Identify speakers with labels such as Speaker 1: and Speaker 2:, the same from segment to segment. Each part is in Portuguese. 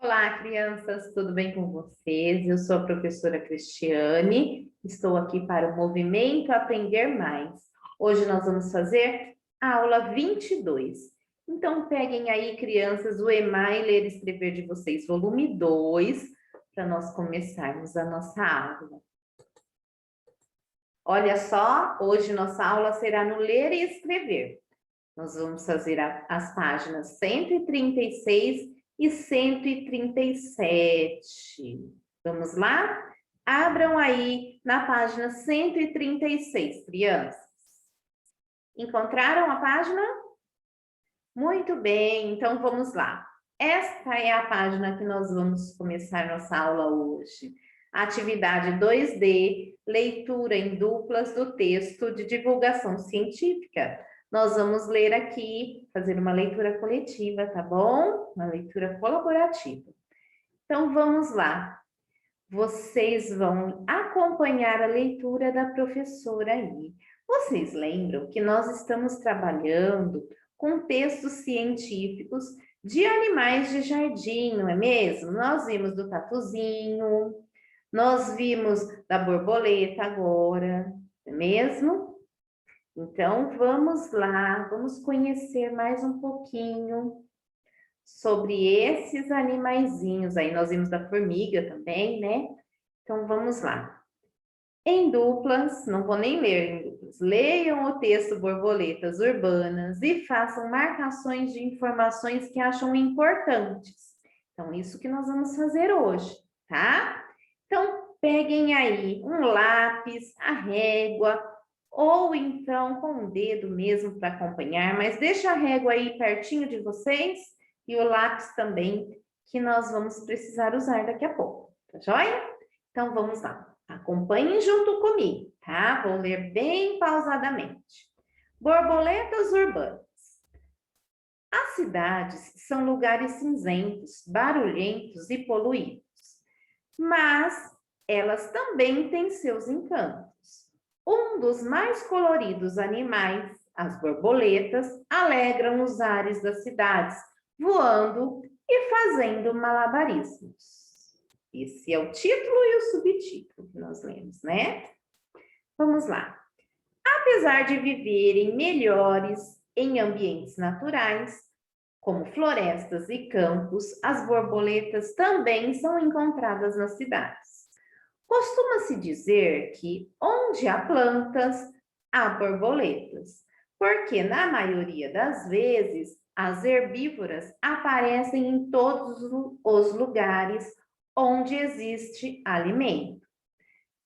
Speaker 1: Olá, crianças, tudo bem com vocês? Eu sou a professora Cristiane, estou aqui para o Movimento Aprender Mais. Hoje nós vamos fazer a aula 22. Então, peguem aí, crianças, o EMAI Ler e Escrever de vocês, volume 2, para nós começarmos a nossa aula. Olha só, hoje nossa aula será no Ler e Escrever. Nós vamos fazer as páginas 136 e 137. Vamos lá? Abram aí na página 136, crianças. Encontraram a página? Muito bem, então vamos lá. Esta é a página que nós vamos começar nossa aula hoje. Atividade 2D, leitura em duplas do texto de divulgação científica. Nós vamos ler aqui, fazer uma leitura coletiva, tá bom? Uma leitura colaborativa. Então, vamos lá. Vocês vão acompanhar a leitura da professora aí. Vocês lembram que nós estamos trabalhando com textos científicos de animais de jardim, não é mesmo? Nós vimos do tatuzinho, nós vimos da borboleta agora, não é mesmo? Então, vamos lá, vamos conhecer mais um pouquinho sobre esses animaizinhos. Aí nós vimos da formiga também, né? Então, vamos lá. Em duplas, não vou nem ler em duplas, leiam o texto Borboletas Urbanas e façam marcações de informações que acham importantes. Então, isso que nós vamos fazer hoje, tá? Então, peguem aí um lápis, a régua, ou então com o dedo mesmo para acompanhar, mas deixa a régua aí pertinho de vocês e o lápis também, que nós vamos precisar usar daqui a pouco, tá joia? Então, vamos lá. Acompanhem junto comigo, tá? Vou ler bem pausadamente. Borboletas urbanas. As cidades são lugares cinzentos, barulhentos e poluídos, mas elas também têm seus encantos. Um dos mais coloridos animais, as borboletas, alegram os ares das cidades, voando e fazendo malabarismos. Esse é o título e o subtítulo que nós lemos, né? Vamos lá. Apesar de viverem melhores em ambientes naturais, como florestas e campos, as borboletas também são encontradas nas cidades. Costuma-se dizer que onde há plantas, há borboletas, porque na maioria das vezes as herbívoras aparecem em todos os lugares onde existe alimento.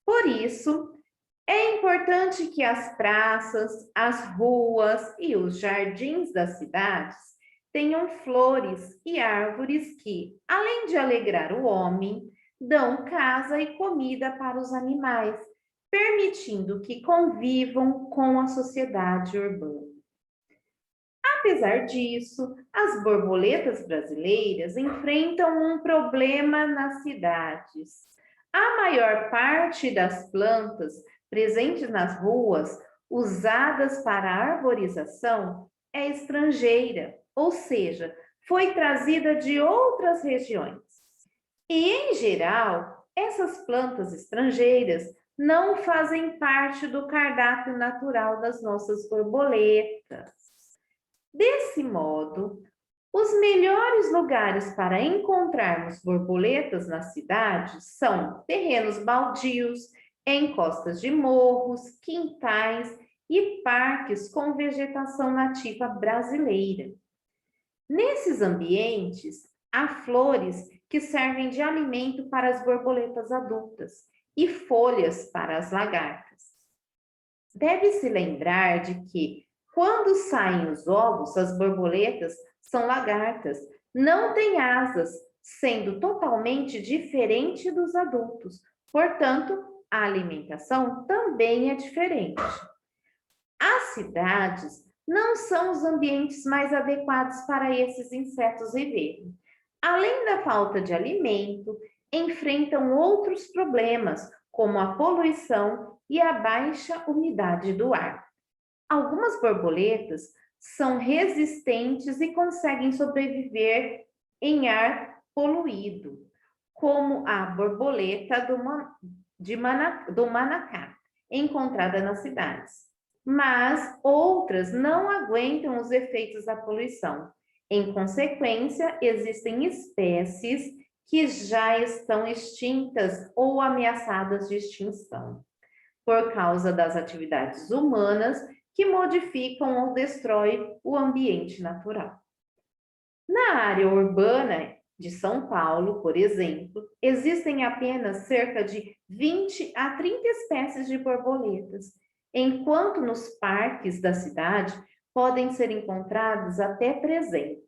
Speaker 1: Por isso, é importante que as praças, as ruas e os jardins das cidades tenham flores e árvores que, além de alegrar o homem, dão casa e comida para os animais, permitindo que convivam com a sociedade urbana. Apesar disso, as borboletas brasileiras enfrentam um problema nas cidades. A maior parte das plantas presentes nas ruas, usadas para arborização, é estrangeira, ou seja, foi trazida de outras regiões. E, em geral, essas plantas estrangeiras não fazem parte do cardápio natural das nossas borboletas. Desse modo, os melhores lugares para encontrarmos borboletas nas cidades são terrenos baldios, encostas de morros, quintais e parques com vegetação nativa brasileira. Nesses ambientes, há flores que servem de alimento para as borboletas adultas e folhas para as lagartas. Deve-se lembrar de que, quando saem os ovos, as borboletas são lagartas, não têm asas, sendo totalmente diferente dos adultos. Portanto, a alimentação também é diferente. As cidades não são os ambientes mais adequados para esses insetos viverem. Além da falta de alimento, enfrentam outros problemas, como a poluição e a baixa umidade do ar. Algumas borboletas são resistentes e conseguem sobreviver em ar poluído, como a borboleta do Manacá, encontrada nas cidades. Mas outras não aguentam os efeitos da poluição. Em consequência, existem espécies que já estão extintas ou ameaçadas de extinção, por causa das atividades humanas que modificam ou destroem o ambiente natural. Na área urbana de São Paulo, por exemplo, existem apenas cerca de 20 a 30 espécies de borboletas, enquanto nos parques da cidade podem ser encontrados até 300.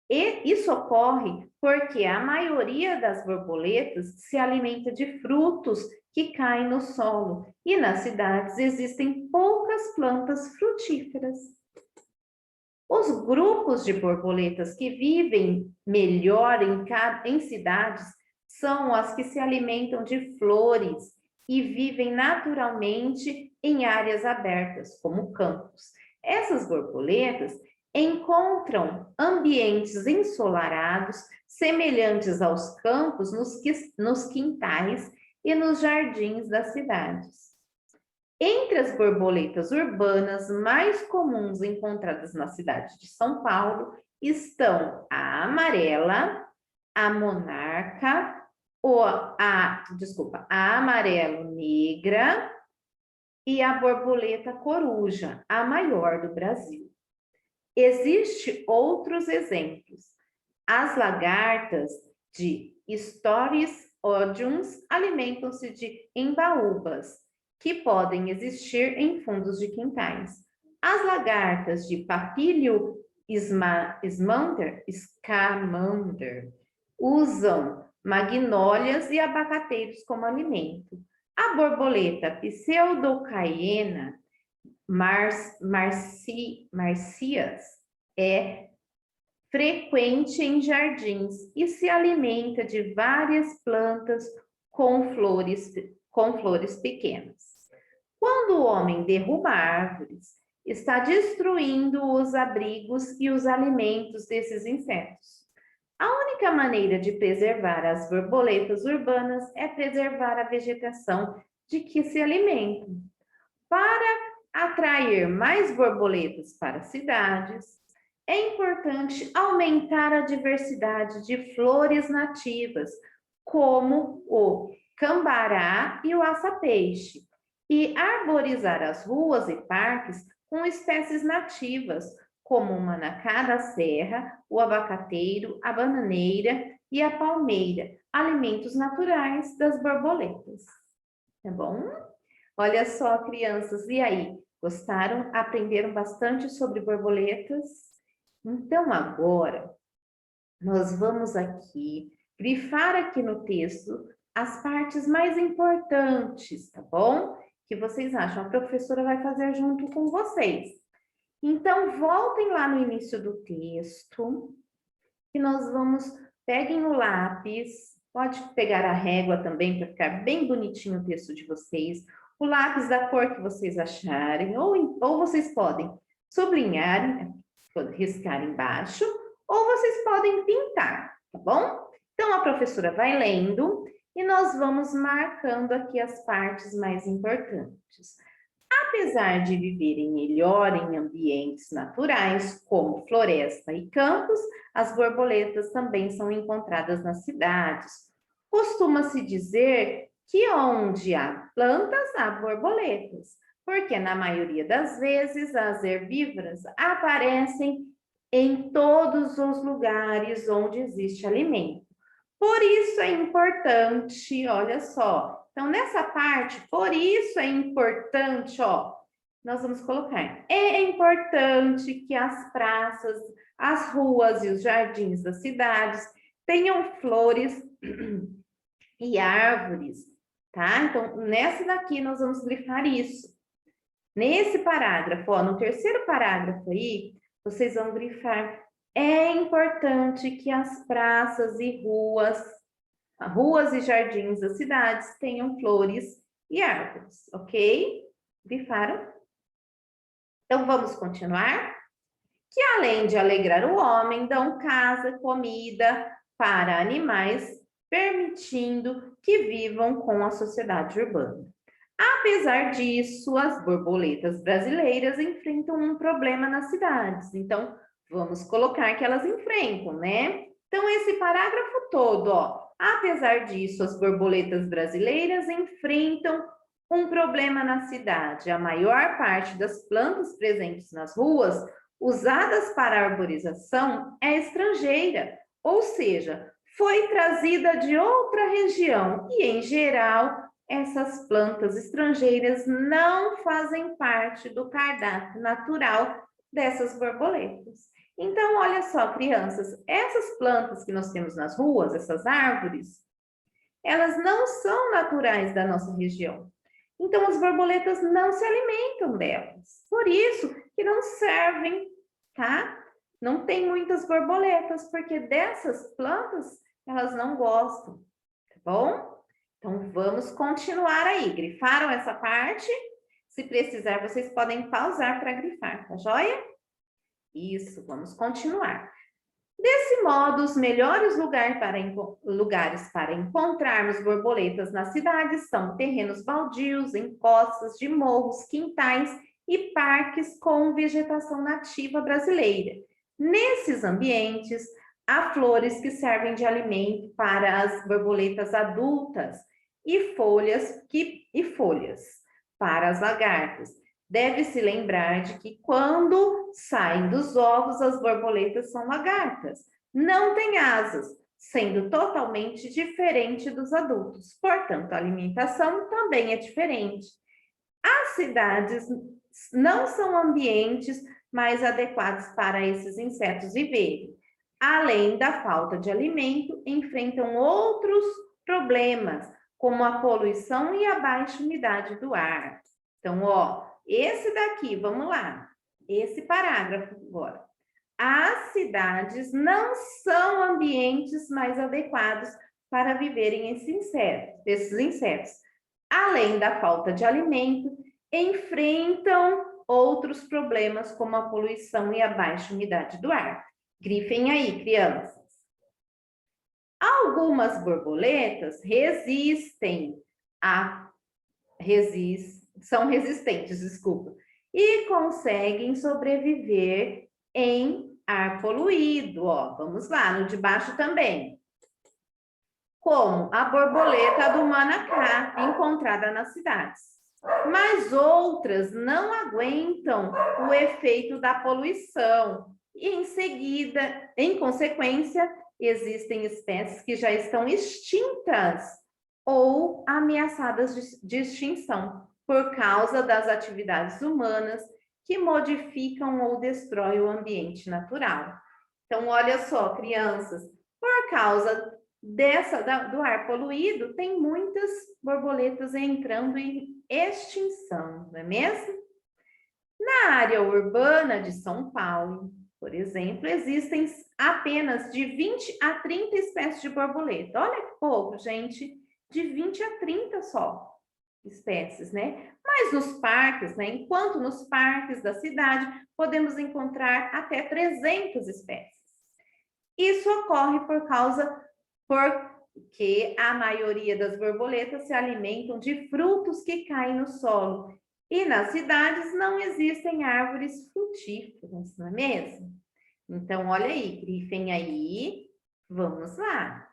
Speaker 1: E isso ocorre porque a maioria das borboletas se alimenta de frutos que caem no solo, e nas cidades existem poucas plantas frutíferas. Os grupos de borboletas que vivem melhor em cidades são as que se alimentam de flores e vivem naturalmente em áreas abertas, como campos. Essas borboletas encontram ambientes ensolarados semelhantes aos campos nos quintais e nos jardins das cidades. Entre as borboletas urbanas mais comuns encontradas na cidade de São Paulo estão a amarela, a monarca, a amarelo-negra e a borboleta coruja, a maior do Brasil. Existem outros exemplos. As lagartas de Stories odiums alimentam-se de embaúbas, que podem existir em fundos de quintais. As lagartas de Papilio scamander usam magnólias e abacateiros como alimento. A borboleta Pseudocaena marcias é frequente em jardins e se alimenta de várias plantas com flores pequenas. Quando o homem derruba árvores, está destruindo os abrigos e os alimentos desses insetos. A única maneira de preservar as borboletas urbanas é preservar a vegetação de que se alimentam. Para atrair mais borboletas para as cidades, é importante aumentar a diversidade de flores nativas, como o cambará e o açapeixe, e arborizar as ruas e parques com espécies nativas, como o manacá da serra, o abacateiro, a bananeira e a palmeira, alimentos naturais das borboletas. Tá bom? Olha só, crianças, e aí? Gostaram? Aprenderam bastante sobre borboletas? Então, agora, nós vamos aqui grifar aqui no texto as partes mais importantes, tá bom? Que vocês acham? A professora vai fazer junto com vocês. Então, voltem lá no início do texto, que nós vamos... Peguem o lápis, pode pegar a régua também, para ficar bem bonitinho o texto de vocês. O lápis da cor que vocês acharem, ou vocês podem sublinhar, riscar embaixo, ou vocês podem pintar, tá bom? Então, a professora vai lendo e nós vamos marcando aqui as partes mais importantes. Apesar de viverem melhor em ambientes naturais, como floresta e campos, as borboletas também são encontradas nas cidades. Costuma-se dizer que onde há plantas, há borboletas, porque na maioria das vezes as herbívoras aparecem em todos os lugares onde existe alimento. Por isso é importante, olha só, então nessa parte, por isso é importante, ó, nós vamos colocar, é importante que as praças, as ruas e os jardins das cidades tenham flores e árvores, tá? Então, nessa daqui nós vamos grifar isso. Nesse parágrafo, ó, no terceiro parágrafo aí, vocês vão grifar, é importante que as praças e ruas e jardins das cidades tenham flores e árvores, ok? Grifaram? Então, vamos continuar? Que além de alegrar o homem, dão casa, comida, para animais, permitindo que vivam com a sociedade urbana. Apesar disso, as borboletas brasileiras enfrentam um problema nas cidades. Então, vamos colocar que elas enfrentam, né? Então, esse parágrafo todo, ó. Apesar disso, as borboletas brasileiras enfrentam um problema na cidade. A maior parte das plantas presentes nas ruas, usadas para arborização, é estrangeira, ou seja, foi trazida de outra região e, em geral, essas plantas estrangeiras não fazem parte do cardápio natural dessas borboletas. Então, olha só, crianças, essas plantas que nós temos nas ruas, essas árvores, elas não são naturais da nossa região. Então, as borboletas não se alimentam delas. Por isso que não servem, tá? Não tem muitas borboletas, porque dessas plantas elas não gostam, tá bom? Então, vamos continuar aí. Grifaram essa parte? Se precisar, vocês podem pausar para grifar, tá joia? Isso, vamos continuar. Desse modo, os melhores lugares para encontrarmos borboletas nas cidades são terrenos baldios, encostas de morros, quintais e parques com vegetação nativa brasileira. Nesses ambientes, há flores que servem de alimento para as borboletas adultas e folhas para as lagartas. Deve-se lembrar de que quando saem dos ovos, as borboletas são lagartas. Não têm asas, sendo totalmente diferente dos adultos. Portanto, a alimentação também é diferente. As cidades não são ambientes mais adequados para esses insetos viverem. Além da falta de alimento, enfrentam outros problemas, como a poluição e a baixa umidade do ar. Então, ó, esse daqui, vamos lá, esse parágrafo agora. As cidades não são ambientes mais adequados para viverem esses insetos. Além da falta de alimento, enfrentam outros problemas como a poluição e a baixa umidade do ar. Grifem aí, crianças. Algumas borboletas são resistentes, desculpa, e conseguem sobreviver em ar poluído, ó. Vamos lá, no de baixo também. Como a borboleta do manacá, encontrada nas cidades. Mas outras não aguentam o efeito da poluição e, em consequência, existem espécies que já estão extintas ou ameaçadas de extinção por causa das atividades humanas que modificam ou destroem o ambiente natural. Então, olha só, crianças, por causa do ar poluído, tem muitas borboletas entrando em extinção, não é mesmo? Na área urbana de São Paulo, por exemplo, existem apenas de 20 a 30 espécies de borboleta. Olha que pouco, gente, de 20 a 30 só espécies, né? Mas nos parques, né? Enquanto nos parques da cidade podemos encontrar até 300 espécies. Isso ocorre porque a maioria das borboletas se alimentam de frutos que caem no solo. E nas cidades não existem árvores frutíferas, não é mesmo? Então, olha aí, grifem aí, vamos lá.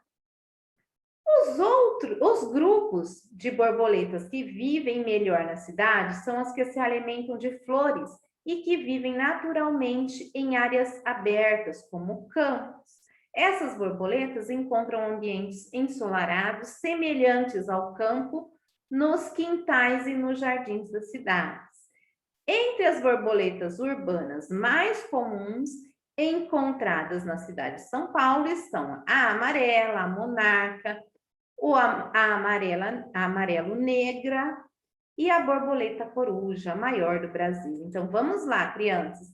Speaker 1: Os grupos de borboletas que vivem melhor na cidade são as que se alimentam de flores e que vivem naturalmente em áreas abertas, como campos. Essas borboletas encontram ambientes ensolarados semelhantes ao campo nos quintais e nos jardins das cidades. Entre as borboletas urbanas mais comuns encontradas na cidade de São Paulo estão a amarela, a monarca, a amarelo negra e a borboleta coruja, a maior do Brasil. Então, vamos lá, crianças.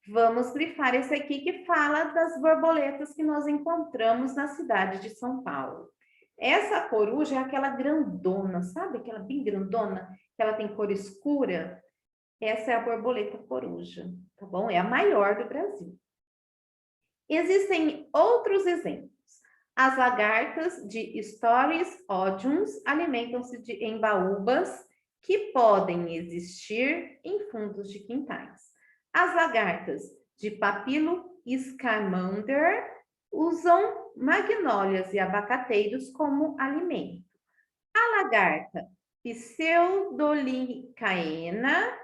Speaker 1: Vamos grifar esse aqui que fala das borboletas que nós encontramos na cidade de São Paulo. Essa coruja é aquela grandona, sabe? Aquela bem grandona, que ela tem cor escura. Essa é a borboleta coruja, tá bom? É a maior do Brasil. Existem outros exemplos. As lagartas de Stories odiums alimentam-se de embaúbas que podem existir em fundos de quintais. As lagartas de Papilo Scamander usam magnólias e abacateiros como alimento. A lagarta Pseudolicaena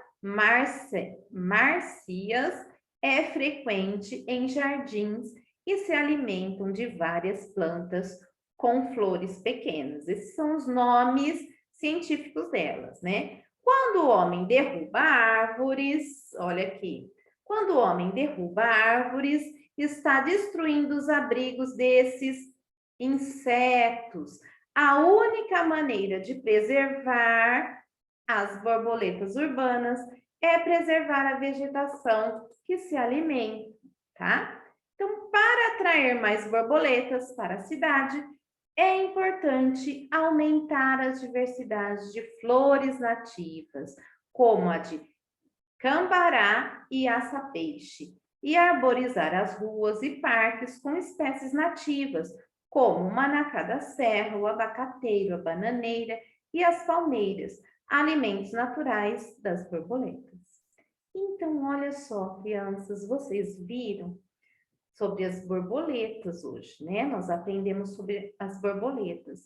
Speaker 1: marcias é frequente em jardins e se alimentam de várias plantas com flores pequenas. Esses são os nomes científicos delas, né? Quando o homem derruba árvores, olha aqui, quando o homem derruba árvores, está destruindo os abrigos desses insetos. A única maneira de preservar as borboletas urbanas é preservar a vegetação que se alimenta, tá? Então, para atrair mais borboletas para a cidade, é importante aumentar as diversidades de flores nativas, como a de cambará e aça-peixe, e arborizar as ruas e parques com espécies nativas, como o manacá da serra, o abacateiro, a bananeira e as palmeiras, alimentos naturais das borboletas. Então, olha só, crianças, vocês viram sobre as borboletas hoje, né? Nós aprendemos sobre as borboletas.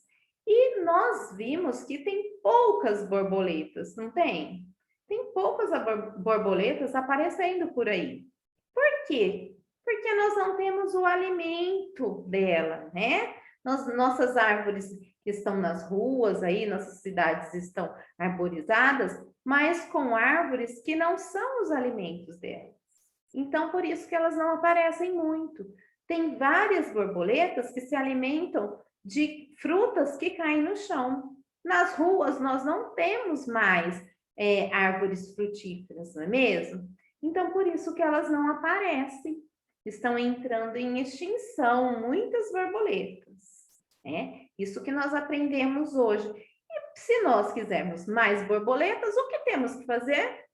Speaker 1: E nós vimos que tem poucas borboletas, não tem? Tem poucas borboletas aparecendo por aí. Por quê? Porque nós não temos o alimento dela, né? Nossas árvores que estão nas ruas aí, nossas cidades estão arborizadas, mas com árvores que não são os alimentos dela. Então, por isso que elas não aparecem muito. Tem várias borboletas que se alimentam de frutas que caem no chão. Nas ruas, nós não temos mais árvores frutíferas, não é mesmo? Então, por isso que elas não aparecem. Estão entrando em extinção muitas borboletas, né? Isso que nós aprendemos hoje. E se nós quisermos mais borboletas, o que temos que fazer?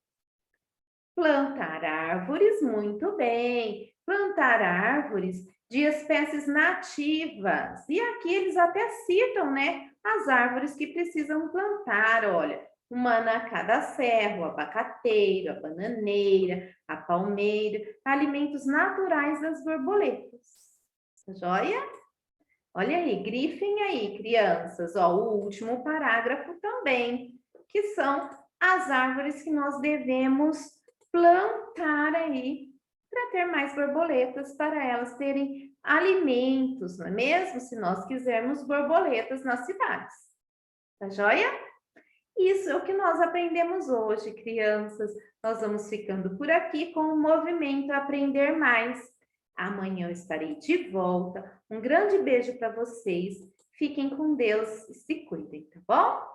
Speaker 1: Plantar árvores, muito bem. Plantar árvores de espécies nativas. E aqui eles até citam, né, as árvores que precisam plantar. Olha, o manacá da serra, o abacateiro, a bananeira, a palmeira, alimentos naturais das borboletas. Joia? Olha aí, grifem aí, crianças. Ó, o último parágrafo também, que são as árvores que nós devemos plantar aí para ter mais borboletas, para elas terem alimentos, não é mesmo? Se nós quisermos borboletas nas cidades. Tá joia? Isso é o que nós aprendemos hoje, crianças. Nós vamos ficando por aqui com o movimento Aprender Mais. Amanhã eu estarei de volta. Um grande beijo para vocês. Fiquem com Deus e se cuidem, tá bom?